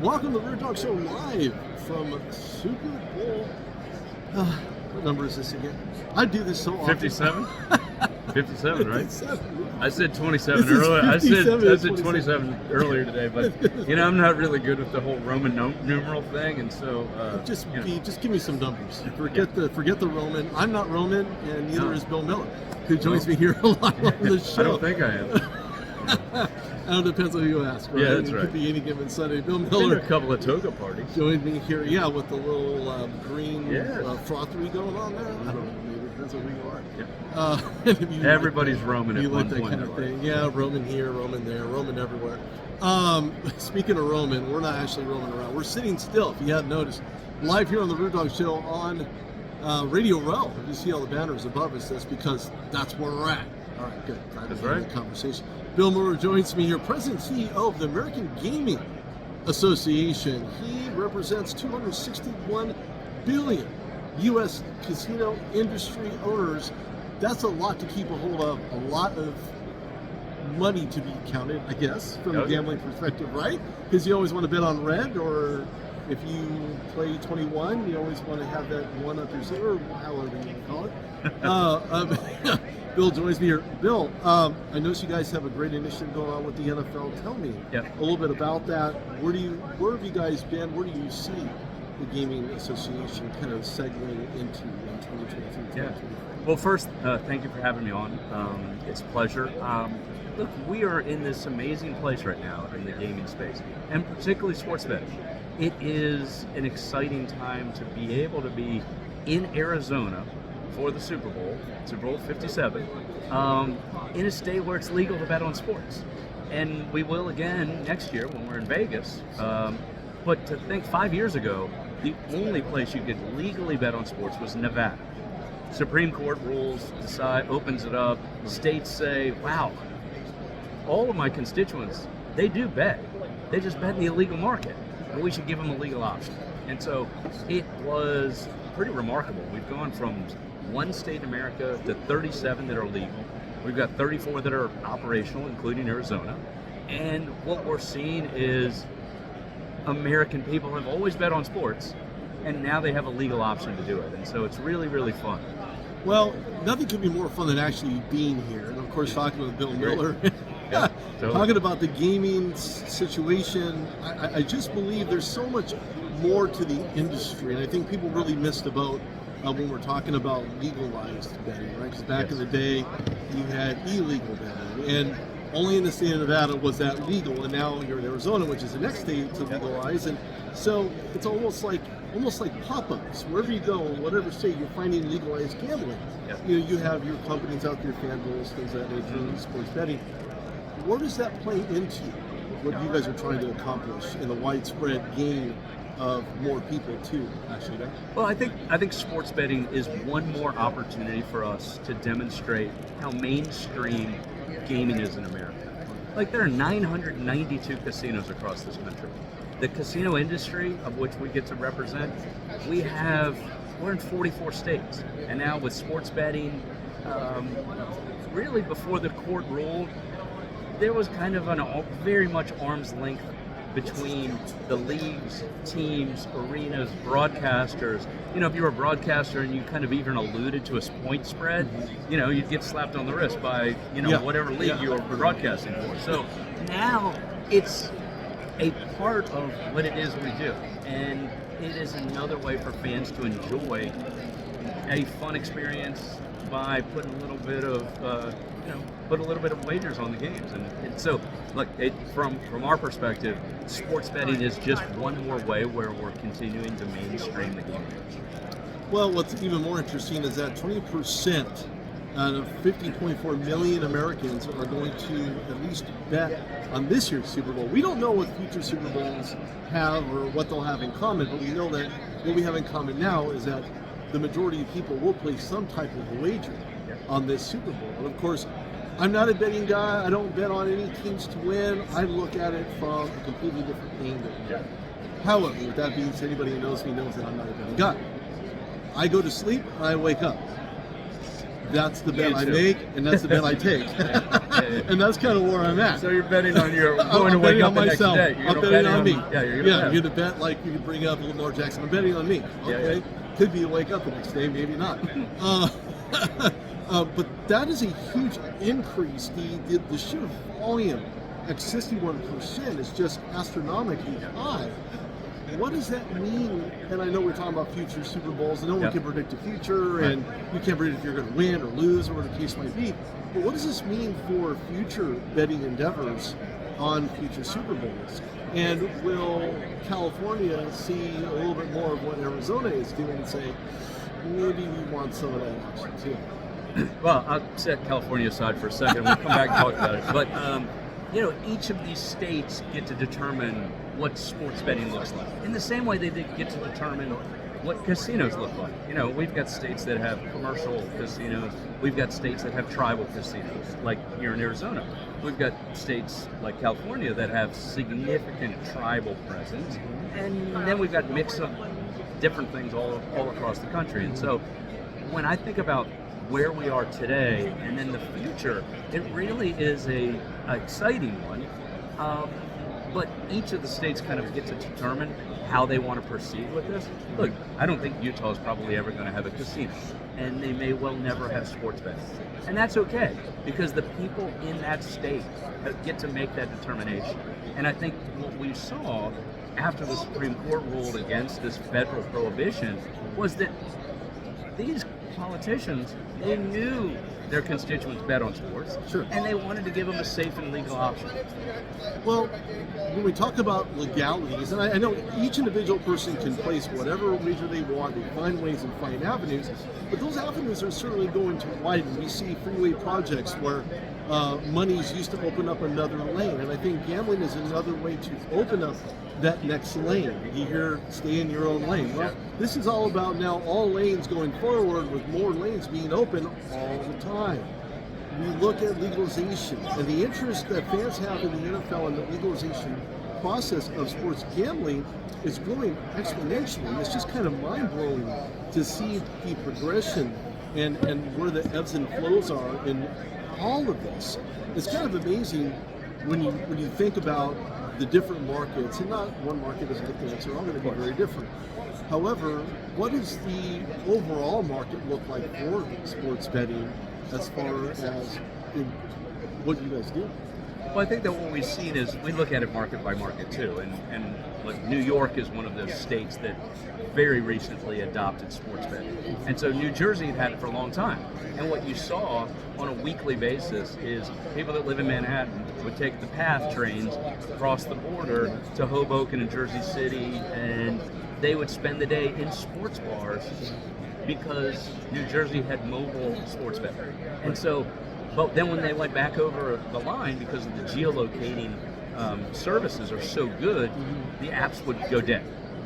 Welcome to the Rude Dog Show live from Super Bowl. What number is this again? I do this so often. 57? 57, right? 57. I said 27 This is earlier. I 57, said 27 earlier today, but I'm not really good with the whole Roman numeral thing, and so just give me some numbers. Forget the Roman. I'm not Roman, and neither is Bill Miller, who joins me here a lot on the show. I don't think I am. It depends on who you ask, right? Yeah, that's right. It could be any given Sunday. Bill Been Miller to a couple of toga parties. joined me here, with the little green frothtery going on there. I don't know, maybe it depends on who you are. Yeah. Everybody's Roman at one that point. kind of thing. Yeah, Roman here, Roman there, Roman everywhere. Speaking of Roman, we're not actually roaming around. We're sitting still, if you hadn't noticed. Live here on the Rude Dog Show on Radio Row. If you see all the banners above us, that's because that's where we're at. All right, good. That's right. Conversation. Bill Miller joins me here, President and CEO of the American Gaming Association. He represents 261 billion U.S. casino industry owners. That's a lot to keep a hold of, a lot of money to be counted, I guess, from a gambling perspective, right? Because you always want to bet on red, or if you play 21, you always want to have that one up your sleeve, or however you call it. Bill joins me here. Bill, I notice you guys have a great initiative going on with the NFL. Tell me a little bit about that. Where have you guys been? Where do you see the Gaming Association kind of segueing into in 2023? Yeah. Well, first, thank you for having me on. It's a pleasure. Look, we are in this amazing place right now in the gaming space, and particularly sports betting. It is an exciting time to be able to be in Arizona for the Super Bowl 57, in a state where it's legal to bet on sports. And we will again next year when we're in Vegas. But to think 5 years ago, the only place you could legally bet on sports was Nevada. Supreme Court rules, opens it up. States say, wow, all of my constituents, they do bet. They just bet in the illegal market. And we should give them a legal option. And so it was pretty remarkable. We've gone from one state in America to 37 that are legal. We've got 34 that are operational, including Arizona. And what we're seeing is American people have always bet on sports, and now they have a legal option to do it. And so it's really, really fun. Well, nothing could be more fun than actually being here. And of course, talking with Bill Miller, talking about the gaming situation. I just believe there's so much more to the industry. And I think people really missed the boat when we're talking about legalized betting, right? Because back in the day, you had illegal betting, and only in the state of Nevada was that legal, and now you're in Arizona, which is the next state to legalize, and so it's almost like pop-ups. Wherever you go, in whatever state, you're finding legalized gambling. You have your companies out there, FanDuel, things of that nature, sports betting. Where does that play into what you guys are trying to accomplish in the widespread gain of more people too, actually? Well, I think sports betting is one more opportunity for us to demonstrate how mainstream gaming is in America. Like, there are 992 casinos across this country. The casino industry, of which we get to represent, we're in 44 states. And now with sports betting, really before the court ruled, there was kind of very much arm's length between the leagues, teams, arenas, broadcasters. If you were a broadcaster and you kind of even alluded to a point spread, you'd get slapped on the wrist by, whatever league you were broadcasting for. So now it's a part of what it is we do. And it is another way for fans to enjoy a fun experience by putting a little bit of wagers on the games, and so look, from our perspective, sports betting is just one more way where we're continuing to mainstream the game. Well, what's even more interesting is that 20% out of 50.4 million Americans are going to at least bet on this year's Super Bowl. We don't know what future Super Bowls have or what they'll have in common, but we know that what we have in common now is that the majority of people will place some type of wager on this Super Bowl. But of course, I'm not a betting guy. I don't bet on any teams to win. I look at it from a completely different angle. However, with that being said, anybody who knows me knows that I'm not a betting guy. I go to sleep, I wake up. That's the bet I make, and that's the bet I take. And that's kind of where I'm at. So you're betting on your going to wake up the next day. I'm betting on me. You're gonna bet like you could bring up Lamar Jackson. I'm betting on me. Okay, could be to wake up the next day, maybe not. But that is a huge increase. The sheer volume at 61% is just astronomically high. What does that mean? And I know we're talking about future Super Bowls, and no one can predict the future, and you can't predict if you're going to win or lose or whatever the case might be. But what does this mean for future betting endeavors on future Super Bowls? And will California see a little bit more of what Arizona is doing and say, maybe we want some of that action too? Well, I'll set California aside for a second. We'll come back and talk about it. But, each of these states get to determine what sports betting looks like. In the same way they get to determine what casinos look like. We've got states that have commercial casinos. We've got states that have tribal casinos, like here in Arizona. We've got states like California that have significant tribal presence. And then we've got mix of different things all across the country. And so when I think about where we are today and then the future, it really is a exciting one. But each of the states kind of get to determine how they want to proceed with this. Look, I don't think Utah is probably ever going to have a casino, and they may well never have sports betting. And that's okay, because the people in that state get to make that determination. And I think what we saw after the Supreme Court ruled against this federal prohibition was that these politicians, they knew their constituents bet on sports, and they wanted to give them a safe and legal option. Well, when we talk about legalities, and I know each individual person can place whatever wager they want, they find ways and find avenues, but those avenues are certainly going to widen. We see freeway projects where money's used to open up another lane, and I think gambling is another way to open up that next lane. You hear, stay in your own lane. Well, this is all about now all lanes going forward with more lanes being open all the time. We look at legalization and the interest that fans have in the NFL and the legalization process of sports gambling is growing exponentially. It's just kind of mind-blowing to see the progression and where the ebbs and flows are in all of this. It's kind of amazing when you think about the different markets, and not one market is like the answer, all going to be very different. However, what does the overall market look like for sports betting as far as in what you guys do? Well, I think that what we've seen is we look at it market by market too, and like New York is one of those states that very recently adopted sports betting, and so New Jersey had it for a long time. And what you saw on a weekly basis is people that live in Manhattan would take the PATH trains across the border to Hoboken and Jersey City, and they would spend the day in sports bars because New Jersey had mobile sports betting. And so, but then when they went back over the line, because of the geolocating services are so good, the apps would go dead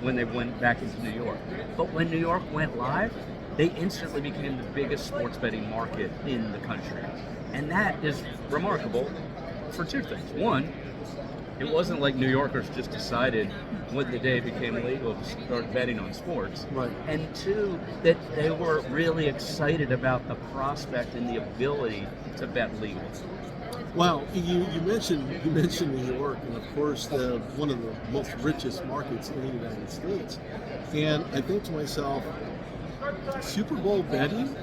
when they went back into New York. But when New York went live, they instantly became the biggest sports betting market in the country. And that is remarkable for two things. One, it wasn't like New Yorkers just decided when the day it became legal to start betting on sports. Right. And two, that they were really excited about the prospect and the ability to bet legally. Wow, you mentioned New York, and of course one of the most richest markets in the United States. And I think to myself, Super Bowl betting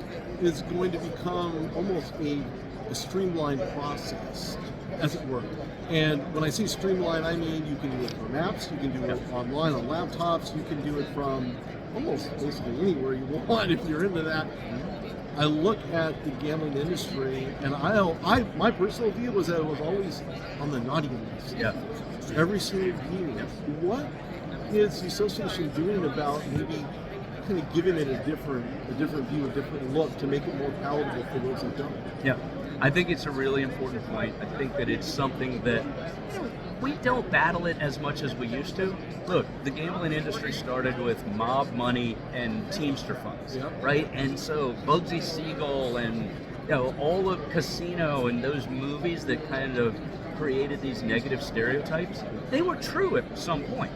is going to become almost a streamlined process, as it were. And when I say streamlined, I mean you can do it from apps, you can do it online on laptops, you can do it from almost basically anywhere you want if you're into that. I look at the gambling industry, and my personal view was that it was always on the naughty list. Yeah. Every single year. Yeah. What is the association doing about maybe kind of giving it a different view, a different look to make it more palatable for those that don't? Yeah, I think it's a really important point. I think that it's something that we don't battle it as much as we used to. Look, the gambling industry started with mob money and Teamster funds, right? And so Bugsy Siegel and all of Casino and those movies that kind of created these negative stereotypes, they were true at some point.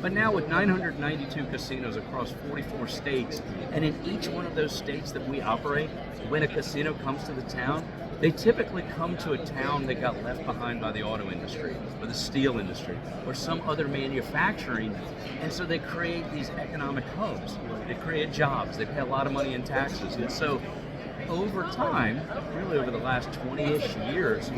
But now with 992 casinos across 44 states, and in each one of those states that we operate, when a casino comes to the town, they typically come to a town that got left behind by the auto industry or the steel industry or some other manufacturing, and so they create these economic hubs. They create jobs. They pay a lot of money in taxes, and so over time, really over the last 20-ish years,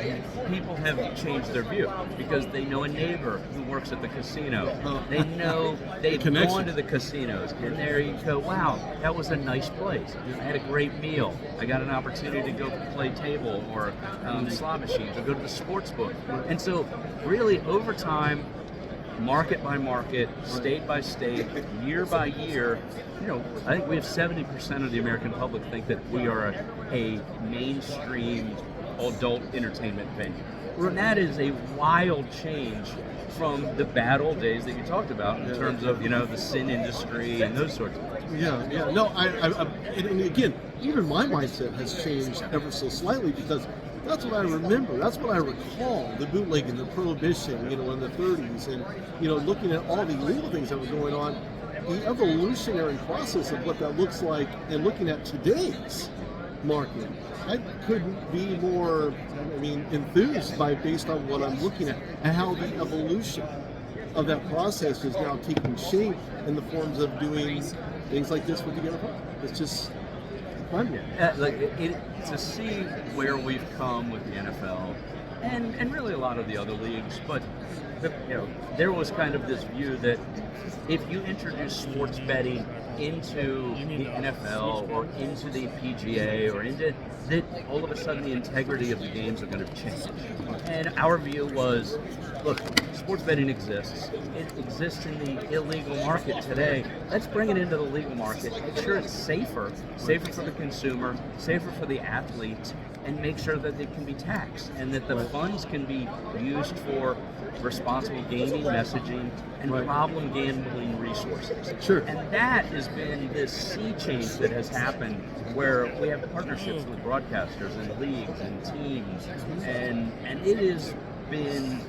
people have changed their view because they know a neighbor who works at the casino. They know they've gone to the casinos, and there you go, wow, that was a nice place. I had a great meal. I got an opportunity to go play table or slot machines or go to the sports book. And so really over time, market by market, state by state, year by year, I think we have 70% of the American public think that we are a mainstream adult entertainment venue. And that is a wild change from the bad old days that you talked about in terms of, the sin industry and those sorts of things. Yeah. No, and again, even my mindset has changed ever so slightly because that's what I remember. That's what I recall, the bootlegging, the prohibition, in the 30s, and, looking at all the illegal things that were going on, the evolutionary process of what that looks like, and looking at today's market, I couldn't be more, enthused based on what I'm looking at, and how the evolution of that process is now taking shape in the forms of doing things like this with the NFL. It's just to see where we've come with the NFL and really a lot of the other leagues, but there was kind of this view that if you introduce sports betting into the NFL or into the PGA or into that, all of a sudden the integrity of the games are going to change. And our view was, look, sports betting exists. It exists in the illegal market today. Let's bring it into the legal market. Make sure it's safer for the consumer, safer for the athletes, and make sure that it can be taxed and that the funds can be used for responsible gaming, messaging, and problem gambling resources. Sure. And that has been this sea change that has happened where we have partnerships with broadcasters and leagues and teams, and it has been,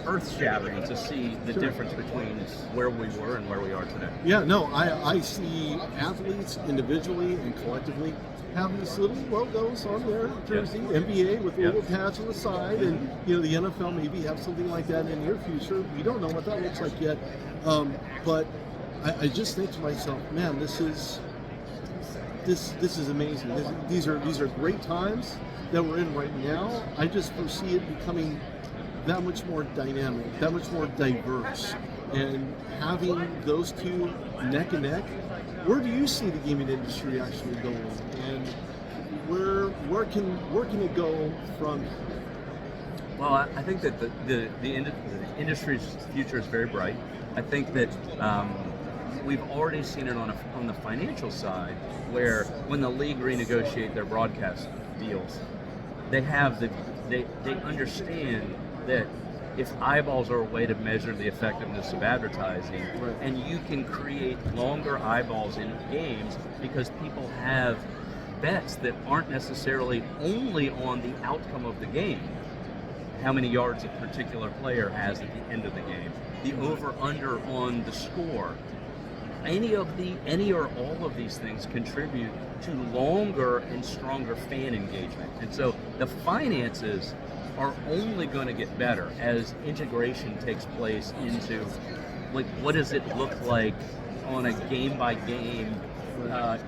earth-shattering to see the difference between where we were and where we are today. Yeah, no, I see athletes individually and collectively have these little logos on their jersey, NBA with a little patch on the side, and the NFL maybe have something like that in the near future. We don't know what that looks like yet, but I just think to myself, man, this is amazing. These are great times that we're in right now. I just foresee it becoming that much more dynamic, that much more diverse, and having those two neck and neck. Where do you see the gaming industry actually going, and where can it go from here? Well, I think that the industry's future is very bright. I think that we've already seen it on the financial side, where when the league renegotiate their broadcast deals, they understand that if eyeballs are a way to measure the effectiveness of advertising, and you can create longer eyeballs in games because people have bets that aren't necessarily only on the outcome of the game, how many yards a particular player has at the end of the game, the over/under on the score. Any or all of these things contribute to longer and stronger fan engagement. And so the finances are only going to get better as integration takes place into, what does it look like on a game-by-game,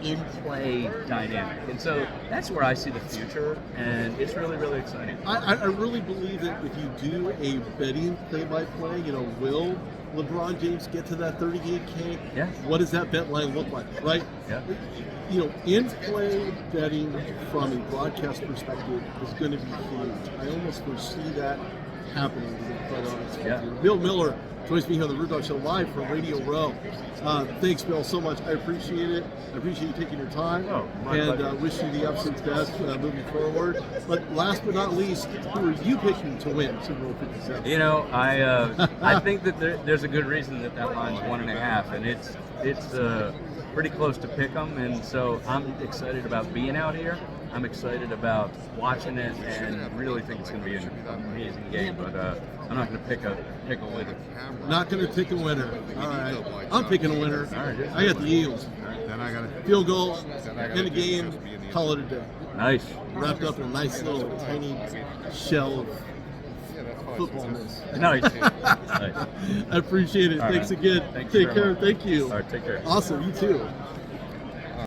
in-play dynamic. And so that's where I see the future, and it's really, really exciting. I really believe that if you do a betting play-by-play, will LeBron James get to that 38K? Yeah. What does that bet line look like, right? Yeah. In-play betting from a broadcast perspective is going to be huge. I almost foresee that happening, to be quite honest with you. Bill Miller joins me here on the Rude Dog Show live from Radio Row. Thanks, Bill, so much. I appreciate it. I appreciate you taking your time, and wish you the absolute best moving forward. But last but not least, who are you picking to win Super Bowl 57? I think that there's a good reason that line's 1.5, and it's pretty close to pick 'em, and so I'm excited about being out here. I'm excited about watching it, and really think it's going to be an amazing game. But I'm not going to pick a winner. Not going to pick a winner. All right, I'm picking a winner. All right, I got the Eagles. Then Field goal, in the game, call it a day. Nice. Wrapped up in a nice little tiny shell of footballness. Nice. Nice. I appreciate it. All Thanks right. again. Thank you Take very care. much. Thank you. All right, take care. Awesome. You too.